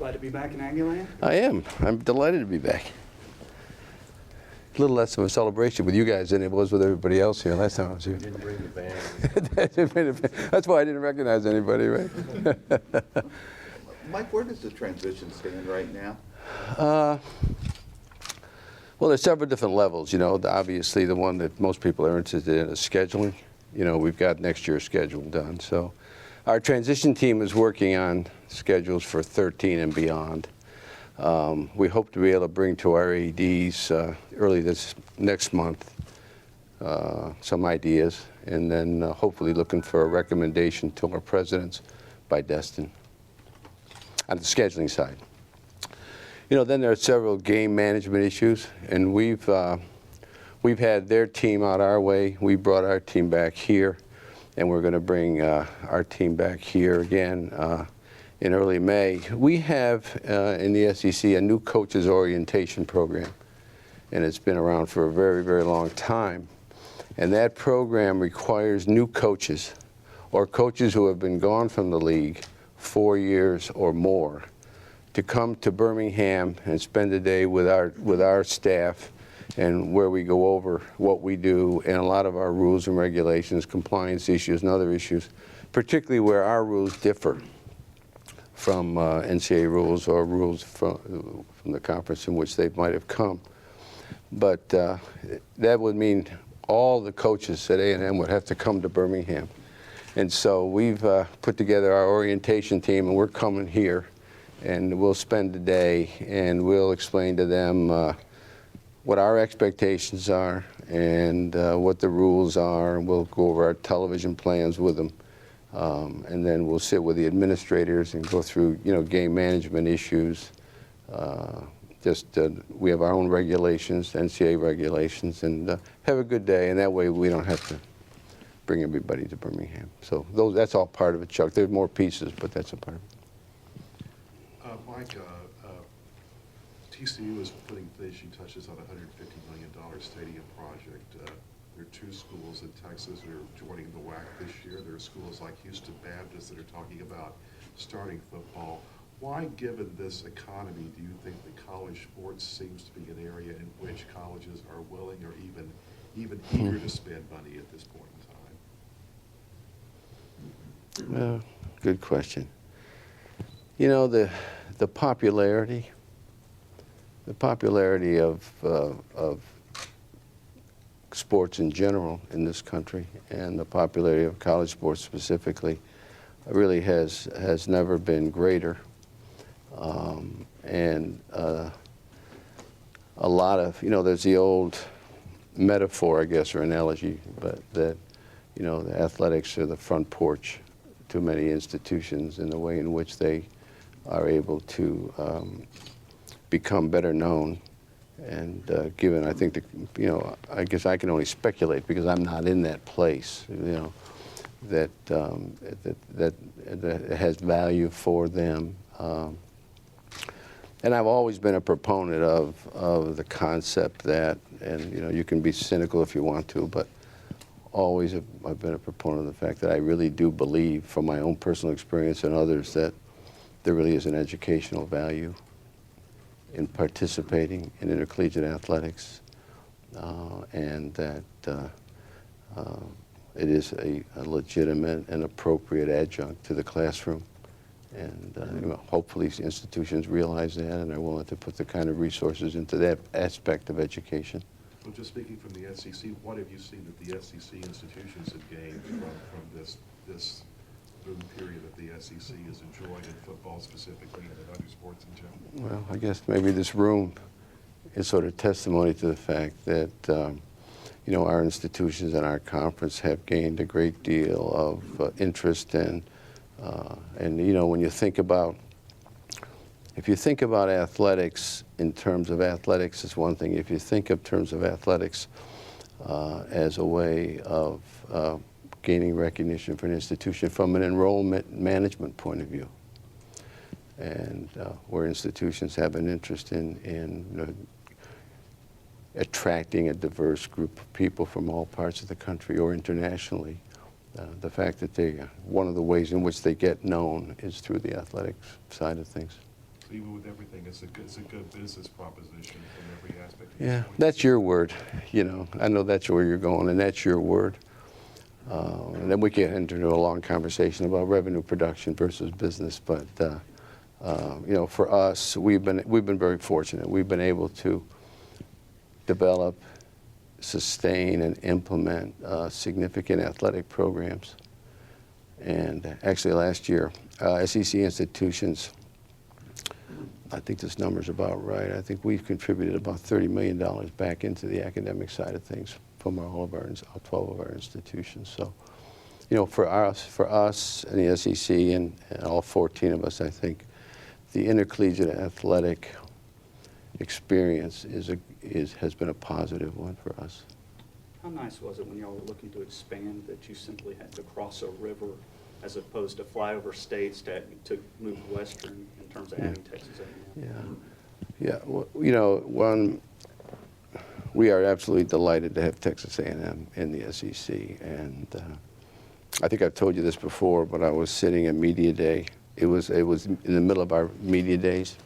Glad to be back in Aggieland? I am. I'm delighted to be back. A little less of a celebration with you guys than it was with everybody else here last time I was here. You didn't bring the band. That's why I didn't recognize anybody, right? Mike, where does the transition stand right now? Well, there's several different levels. You know, obviously the one that most people are interested in is scheduling. You know, we've got next year's schedule done. So our transition team is working on schedules for 13 and beyond. We hope to be able to bring to our ADs early this next month some ideas, and then hopefully looking for a recommendation to our presidents by Destin on the scheduling side. You know, then there are several game management issues, and we've had their team out our way. We brought our team back here, and we're going to bring our team back here again in early May. We have in the SEC a new coaches orientation program, and it's been around for a very, very long time. And that program requires new coaches or coaches who have been gone from the league 4 years or more to come to Birmingham and spend a day with our staff, and where we go over what we do and a lot of our rules and regulations, compliance issues and other issues, particularly where our rules differ from NCAA rules or rules from the conference in which they might have come. But that would mean all the coaches at A&M would have to come to Birmingham. And so we've put together our orientation team, and we're coming here, and we'll spend a day and we'll explain to them what our expectations are and what the rules are, and we'll go over our television plans with them. And then we'll sit with the administrators and go through, you know, game management issues. We have our own regulations, NCAA regulations, and have a good day. And that way we don't have to bring everybody to Birmingham. So that's all part of it, Chuck. There's more pieces, but that's a part of it. Mike, TCU is putting finishing touches on a $150 million stadium project. There are 2 schools in Texas that are joining the WAC this year. There are schools like Houston Baptist that are talking about starting football. Why, given this economy, do you think that college sports seems to be an area in which colleges are willing or even eager to spend money at this point in time? Well, good question. You know, the popularity of sports in general in this country, and the popularity of college sports specifically, really has never been greater. A lot of, you know, there's the old metaphor, I guess, or analogy, but that, you know, the athletics are the front porch to many institutions in the way in which they are able to become better known. And given, I think, you know, I guess I can only speculate because I'm not in that place, you know, that has value for them. And I've always been a proponent of the concept that, and you know, you can be cynical if you want to, but always I've been a proponent of the fact that I really do believe, from my own personal experience and others, that there really is an educational value in participating in intercollegiate athletics, and that it is a legitimate and appropriate adjunct to the classroom. And you know, hopefully institutions realize that and are willing to put the kind of resources into that aspect of education. Well, just speaking from the SEC, what have you seen that the SEC institutions have gained from this boom period that the SEC has enjoyed in football specifically and in other sports in general? Well, I guess maybe this room is sort of testimony to the fact that you know, our institutions and our conference have gained a great deal of interest, and you know, when you think about, if you think about athletics in terms of athletics is one thing. If you think of terms of athletics as a way of gaining recognition for an institution from an enrollment management point of view, and where institutions have an interest in you know, attracting a diverse group of people from all parts of the country or internationally, the fact that one of the ways in which they get known is through the athletics side of things. So even with everything, it's a good business proposition from every aspect. Yeah, that's your word. You know, I know that's where you're going, and that's your word. And then we can enter into a long conversation about revenue production versus business. But you know, for us, we've been very fortunate. We've been able to develop, sustain, and implement significant athletic programs. And actually, last year, SEC institutions, I think this number's about right. I think we've contributed about $30 million back into the academic side of things from all 12 of our institutions. So, you know, for us and the SEC and all 14 of us, I think the intercollegiate athletic experience has been a positive one for us. How nice was it when y'all were looking to expand that you simply had to cross a river as opposed to fly over states to move western in terms of adding Texas A&M? Yeah. Well, you know, we are absolutely delighted to have Texas A&M in the SEC, and I think I've told you this before, but I was sitting at Media Day. It was in the middle of our Media Days.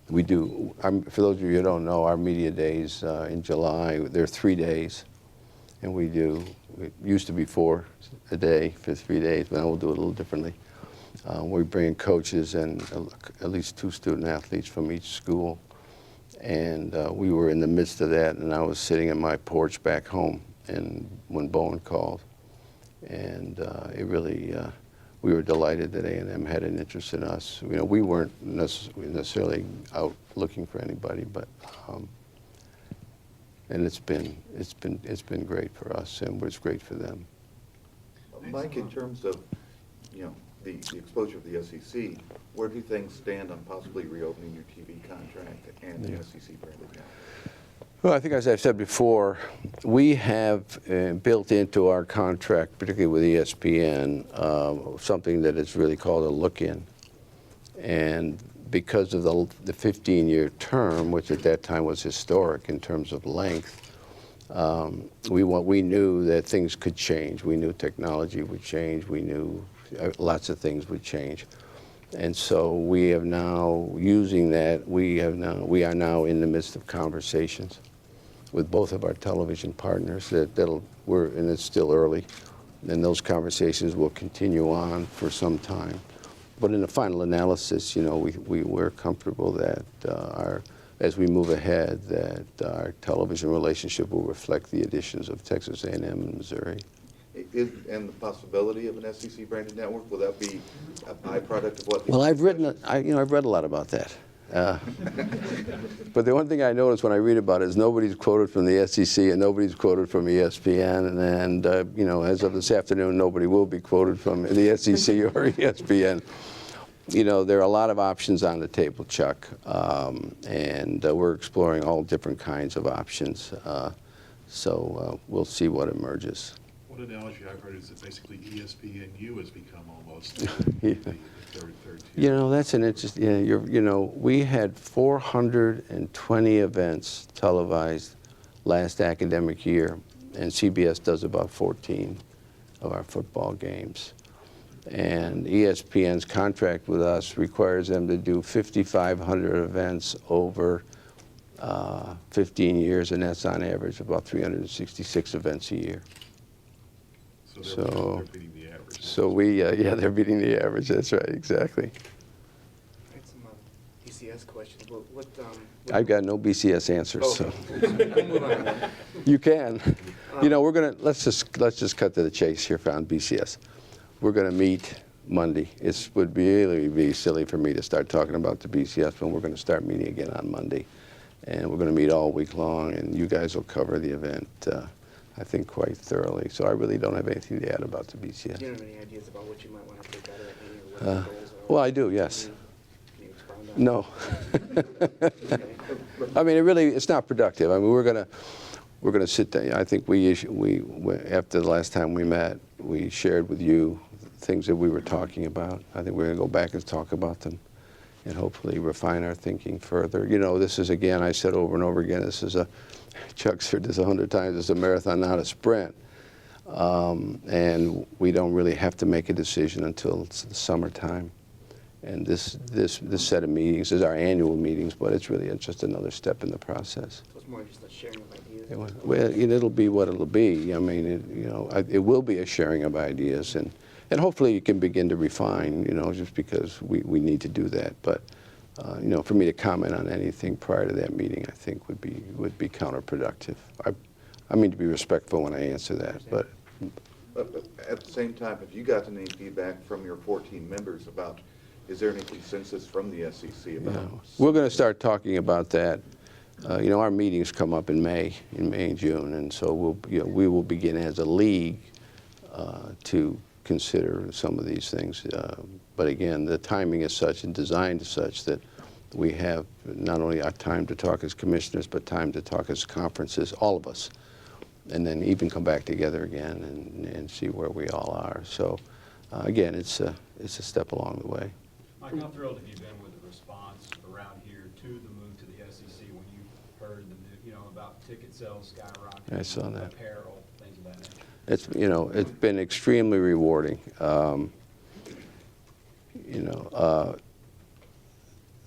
We do, for those of you who don't know, our Media Days in July, they're 3 days, and it used to be 4 a day for 3 days, but now we'll do it a little differently. We bring in coaches and at least 2 student athletes from each school. And we were in the midst of that, and I was sitting at my porch back home and when Bowen called. And it really, we were delighted that A&M had an interest in us. You know, we weren't necessarily out looking for anybody, but and it's been great for us, and it's great for them. Mike, in terms of, you know, the exposure of the SEC, where do things stand on possibly reopening your TV contract and the SEC branded now? Well, I think as I've said before, we have built into our contract, particularly with ESPN, something that is really called a look-in. And because of the 15-year term, which at that time was historic in terms of length, we knew that things could change. We knew technology would change. We knew lots of things would change. And so we have now, using that, we are now in the midst of conversations with both of our television partners and it's still early, and those conversations will continue on for some time. But in the final analysis, you know, we're comfortable that as we move ahead, that our television relationship will reflect the additions of Texas A&M and Missouri. And the possibility of an SEC branded network, will that be a byproduct of what? Well, I've read a lot about that. But the one thing I notice when I read about it is nobody's quoted from the SEC and nobody's quoted from ESPN, and you know, as of this afternoon, nobody will be quoted from the SEC or ESPN. You know, there are a lot of options on the table, Chuck, and we're exploring all different kinds of options. So we'll see what emerges. One analogy I've heard is that basically ESPNU has become almost Yeah. the third tier. You know, that's an interesting, yeah, you know, we had 420 events televised last academic year, and CBS does about 14 of our football games. And ESPN's contract with us requires them to do 5,500 events over 15 years, and that's on average about 366 events a year. So they're beating the average. So yeah, they're beating the average. That's right, exactly. I had some BCS questions. I've got no BCS answers, so We'll move on then. you can. You know, let's just cut to the chase here on BCS. We're gonna meet Monday. It would really be silly for me to start talking about the BCS when we're gonna start meeting again on Monday, and we're gonna meet all week long, and you guys will cover the event. I think quite thoroughly. So I really don't have anything to add about the BCS. Do you have any ideas about what you might want to take out of that meeting or what the goals are? Well, I do, yes. Can you expound on that? No. Okay. I mean, it's not productive. I mean, we're gonna sit down. I think after the last time we met, we shared with you things that we were talking about. I think we're gonna go back and talk about them, and hopefully refine our thinking further. You know, this is, again, I said over and over again, Chuck said this 100 times, it's a marathon, not a sprint. And we don't really have to make a decision until it's the summertime. And this set of meetings is our annual meetings, but it's really just another step in the process. So it's more just a sharing of ideas. Well, it'll be what it'll be. I mean, it will be a sharing of ideas, and hopefully you can begin to refine, just because we need to do that. But, for me to comment on anything prior to that meeting, I think would be counterproductive. I mean to be respectful when I answer that, but. But at the same time, have you gotten any feedback from your 14 members about, is there any consensus from the SEC about? We're going to start talking about that. Our meetings come up in May and June, and so we will begin as a league to consider some of these things. But again, the timing is such and designed as such that we have not only our time to talk as commissioners, but time to talk as conferences, all of us, and then even come back together again and see where we all are. So again, it's a step along the way. Mike, how thrilled have you been with the response around here to the move to the SEC when you heard about ticket sales skyrocketing, I saw that. apparel, things of that nature? It's been extremely rewarding.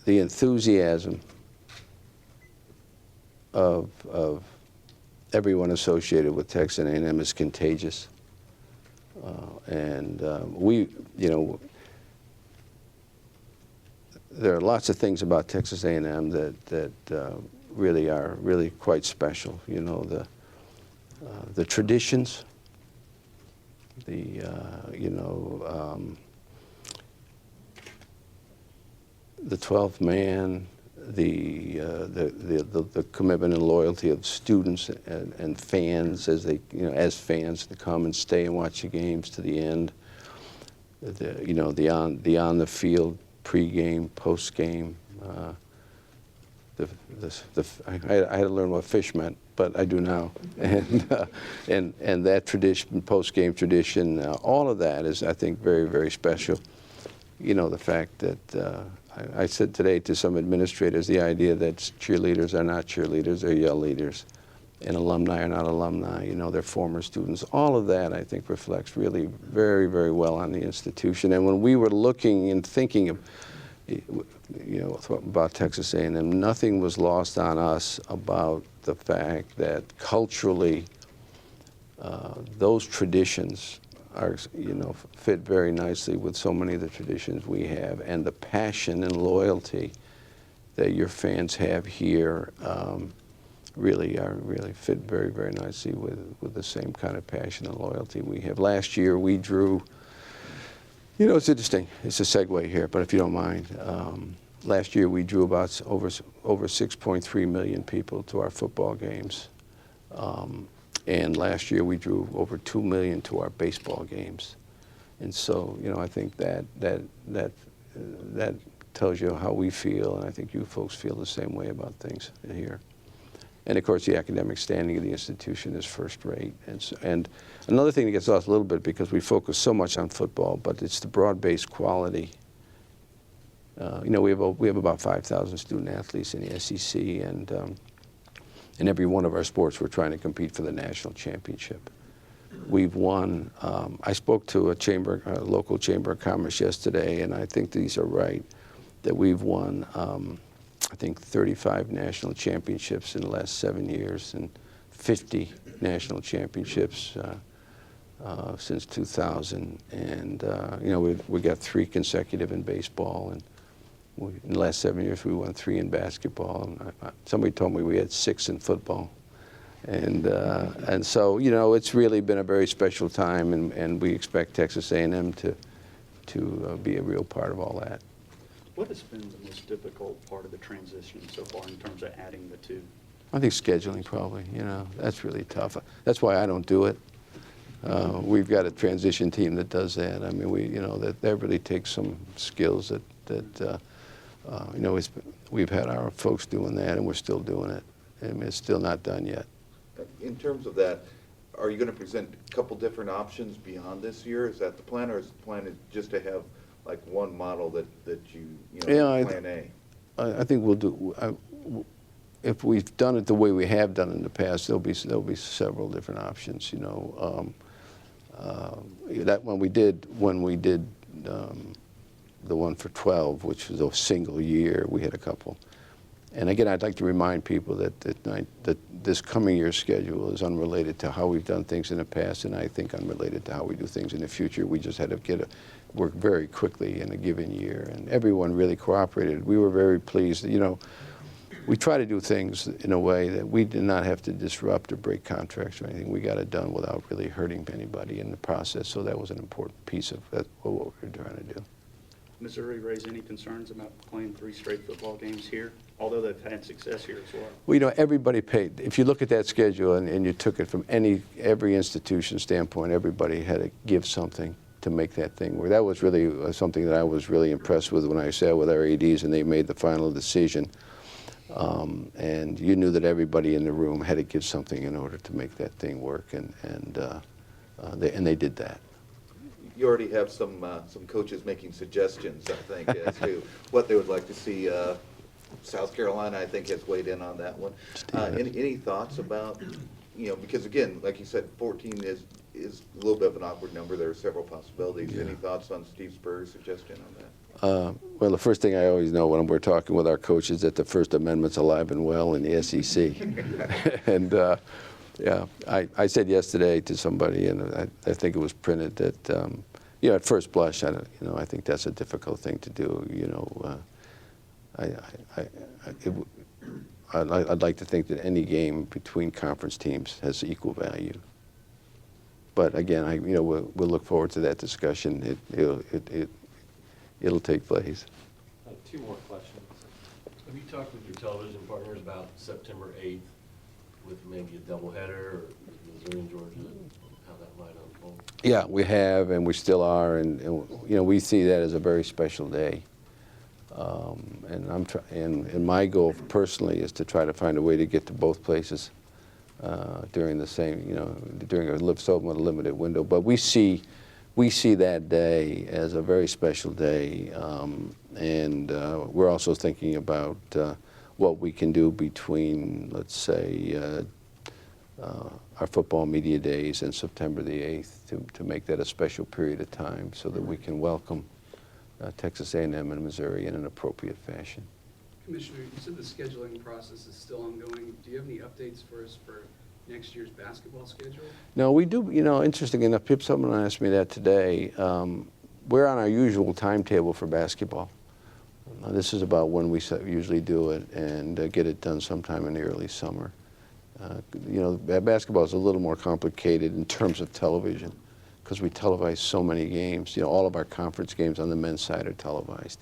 The enthusiasm of everyone associated with Texas A&M is contagious, and there are lots of things about Texas A&M that really are quite special. The traditions, the 12th man, the commitment and loyalty of students and fans as they, as fans to come and stay and watch the games to the end. The on the field pre-game, post-game. I had to learn what fish meant, but I do now. And that tradition, post-game tradition, all of that is, I think, very, very special. The fact that I said today to some administrators the idea that cheerleaders are not cheerleaders, they're yell leaders. And alumni are not alumni, they're former students. All of that, I think, reflects really very, very well on the institution. And when we were looking and thinking of, about Texas A&M, nothing was lost on us about the fact that culturally, those traditions are, fit very nicely with so many of the traditions we have, and the passion and loyalty that your fans have here really fit very, very nicely with the same kind of passion and loyalty we have. Last year we drew, it's interesting, it's a segue here, but if you don't mind, last year we drew about over 6.3 million people to our football games. And last year we drew over 2 million to our baseball games. And so, I think that tells you how we feel, and I think you folks feel the same way about things here. And of course, the academic standing of the institution is first rate. And another thing that gets lost a little bit, because we focus so much on football, but it's the broad-based quality. We have about 5,000 student athletes in the SEC, and in every one of our sports, we're trying to compete for the national championship. We've won. I spoke to a local chamber of commerce yesterday, and I think these are right, that we've won, I think, 35 national championships in the last 7 years, and 50 national championships since 2000. And we got 3 consecutive in baseball, and in the last 7 years, we won 3 in basketball. And somebody told me we had 6 in football. And so, it's really been a very special time, and we expect Texas A&M to be a real part of all that. What has been the most difficult part of the transition so far in terms of adding the 2? I think scheduling probably, that's really tough. That's why I don't do it. We've got a transition team that does that. I mean, that really takes some skills that we've had our folks doing that, and we're still doing it. I mean, it's still not done yet. In terms of that, are you going to present a couple different options beyond this year? Is that the plan, or is the plan just to have like one model that plan A? I think we'll do. If we've done it the way we have done in the past, there'll be several different options. That when we did the one for 12, which was a single year. We had a couple. And again, I'd like to remind people that this coming year's schedule is unrelated to how we've done things in the past, and I think unrelated to how we do things in the future. We just had to work very quickly in a given year, and everyone really cooperated. We were very pleased. You know, we try to do things in a way that we did not have to disrupt or break contracts or anything. We got it done without really hurting anybody in the process, so that was an important piece of what we were trying to do. Missouri raise any concerns about playing 3 straight football games here, although they've had success here as well? Well, you know, everybody paid. If you look at that schedule and you took it from every institution standpoint, everybody had to give something to make that thing work. That was really something that I was really impressed with when I sat with our ADs and they made the final decision. And you knew that everybody in the room had to give something in order to make that thing work, and they did that. You already have some coaches making suggestions, I think, as to what they would like to see. South Carolina, I think, has weighed in on that one. Any thoughts about, you know, because again, like you said, 14 is a little bit of an awkward number. There are several possibilities. Yeah. Any thoughts on Steve Spurrier's suggestion on that? Well, the first thing I always know when we're talking with our coaches is that the First Amendment's alive and well in the SEC. And yeah, I said yesterday to somebody, and I think it was printed, that you know, at first blush, I think that's a difficult thing to do. You know, I'd like to think that any game between conference teams has equal value. But again, we'll look forward to that discussion. It'll take place. 2 more questions. Have you talked with your television partners about September 8th with maybe a doubleheader, or Missouri and Georgia, how that might unfold? Yeah, we have, and we still are, and you know, we see that as a very special day. And my goal personally is to try to find a way to get to both places during the same, you know, during a somewhat limited window. But we see that day as a very special day, and we're also thinking about what we can do between, let's say, our football media days and September the 8th to make that a special period of time so that we can welcome Texas A&M and Missouri in an appropriate fashion. Commissioner, you said the scheduling process is still ongoing. Do you have any updates for us for next year's basketball schedule? No, we do. You know, interesting enough, someone asked me that today. We're on our usual timetable for basketball. This is about when we usually do it and get it done sometime in the early summer. You know, basketball is a little more complicated in terms of television because we televise so many games. You know, all of our conference games on the men's side are televised.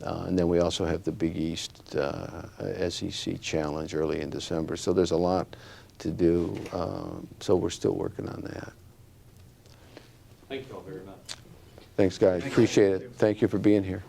And then we also have the Big East SEC Challenge early in December. So there's a lot to do. So we're still working on that. Thank you all very much. Thanks, guys. Appreciate it. Thank you for being here.